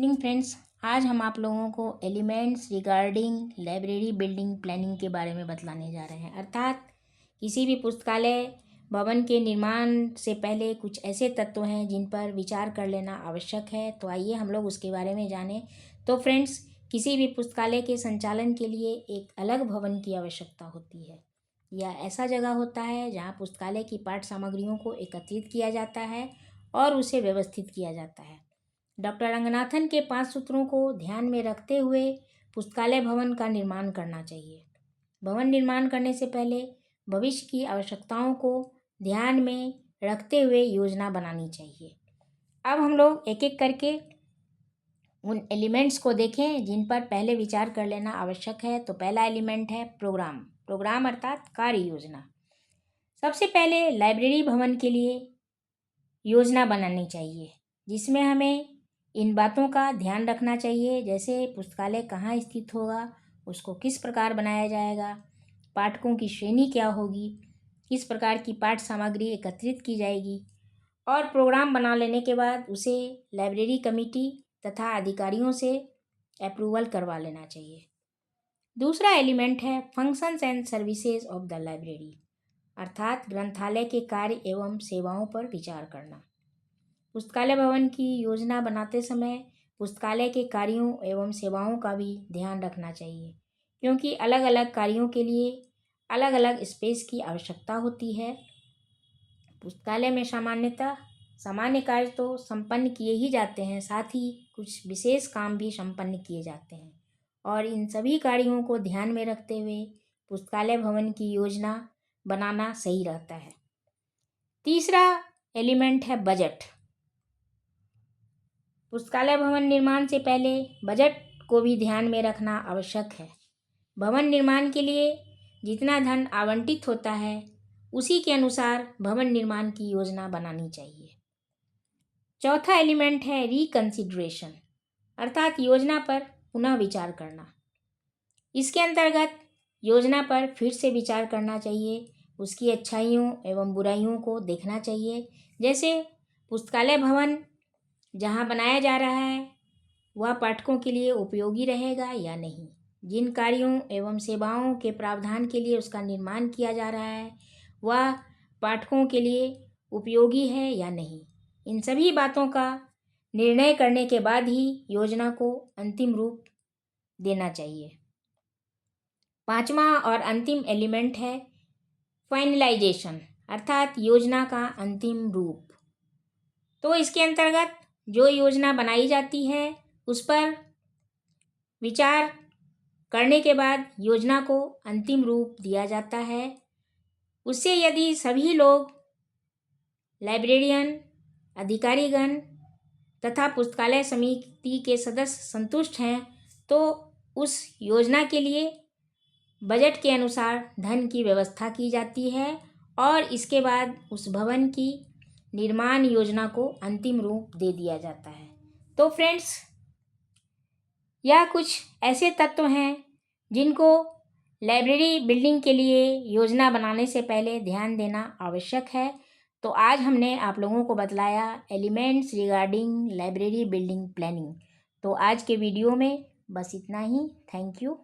Evening friends. आज हम आप लोगों को elements regarding library building planning के बारे में बतलाने जा रहे हैं। अर्थात किसी भी पुस्तकालय भवन के निर्माण से पहले कुछ ऐसे तत्व हैं जिन पर विचार कर लेना आवश्यक है। तो आइए हम लोग उसके बारे में जानें। तो फ्रेंड्स, किसी भी पुस्तकालय के संचालन के लिए एक अलग भवन की आवश्यकता होती है। यह ऐसा जगह होता है जहाँ पुस्तकालय की पाठ्य सामग्रियों को एकत्रित किया जाता है और उसे व्यवस्थित किया जाता है। डॉक्टर रंगनाथन के 5 सूत्रों को ध्यान में रखते हुए पुस्तकालय भवन का निर्माण करना चाहिए। भवन निर्माण करने से पहले भविष्य की आवश्यकताओं को ध्यान में रखते हुए योजना बनानी चाहिए। अब हम लोग एक एक करके उन एलिमेंट्स को देखें जिन पर पहले विचार कर लेना आवश्यक है। तो पहला एलिमेंट है प्रोग्राम। प्रोग्राम अर्थात कार्य योजना। सबसे पहले लाइब्रेरी भवन के लिए योजना बनानी चाहिए, जिसमें हमें इन बातों का ध्यान रखना चाहिए, जैसे पुस्तकालय कहाँ स्थित होगा, उसको किस प्रकार बनाया जाएगा, पाठकों की श्रेणी क्या होगी, किस प्रकार की पाठ्य सामग्री एकत्रित की जाएगी। और प्रोग्राम बना लेने के बाद उसे लाइब्रेरी कमेटी तथा अधिकारियों से अप्रूवल करवा लेना चाहिए। दूसरा एलिमेंट है functions and services of the library, अर्थात ग्रंथालय के कार्य एवं सेवाओं पर विचार करना। पुस्तकालय भवन की योजना बनाते समय पुस्तकालय के कार्यों एवं सेवाओं का भी ध्यान रखना चाहिए, क्योंकि अलग अलग कार्यों के लिए अलग अलग स्पेस की आवश्यकता होती है। पुस्तकालय में सामान्यतः सामान्य कार्य तो संपन्न किए ही जाते हैं, साथ ही कुछ विशेष काम भी संपन्न किए जाते हैं, और इन सभी कार्यों को ध्यान में रखते हुए पुस्तकालय भवन की योजना बनाना सही रहता है। तीसरा एलिमेंट है बजट। पुस्तकालय भवन निर्माण से पहले बजट को भी ध्यान में रखना आवश्यक है। भवन निर्माण के लिए जितना धन आवंटित होता है उसी के अनुसार भवन निर्माण की योजना बनानी चाहिए। चौथा एलिमेंट है रिकंसिडरेशन, अर्थात योजना पर पुनः विचार करना। इसके अंतर्गत योजना पर फिर से विचार करना चाहिए, उसकी अच्छाइयों एवं बुराइयों को देखना चाहिए। जैसे पुस्तकालय भवन जहाँ बनाया जा रहा है वह पाठकों के लिए उपयोगी रहेगा या नहीं, जिन कार्यों एवं सेवाओं के प्रावधान के लिए उसका निर्माण किया जा रहा है वह पाठकों के लिए उपयोगी है या नहीं। इन सभी बातों का निर्णय करने के बाद ही योजना को अंतिम रूप देना चाहिए। पांचवा और अंतिम एलिमेंट है फाइनलाइजेशन, अर्थात योजना का अंतिम रूप। तो इसके अंतर्गत जो योजना बनाई जाती है उस पर विचार करने के बाद योजना को अंतिम रूप दिया जाता है। उससे यदि सभी लोग, लाइब्रेरियन, अधिकारीगण तथा पुस्तकालय समिति के सदस्य संतुष्ट हैं तो उस योजना के लिए बजट के अनुसार धन की व्यवस्था की जाती है और इसके बाद उस भवन की निर्माण योजना को अंतिम रूप दे दिया जाता है। तो फ्रेंड्स, यह कुछ ऐसे तत्व हैं जिनको लाइब्रेरी बिल्डिंग के लिए योजना बनाने से पहले ध्यान देना आवश्यक है। तो आज हमने आप लोगों को बतलाया elements regarding library building planning. तो आज के वीडियो में बस इतना ही। Thank you.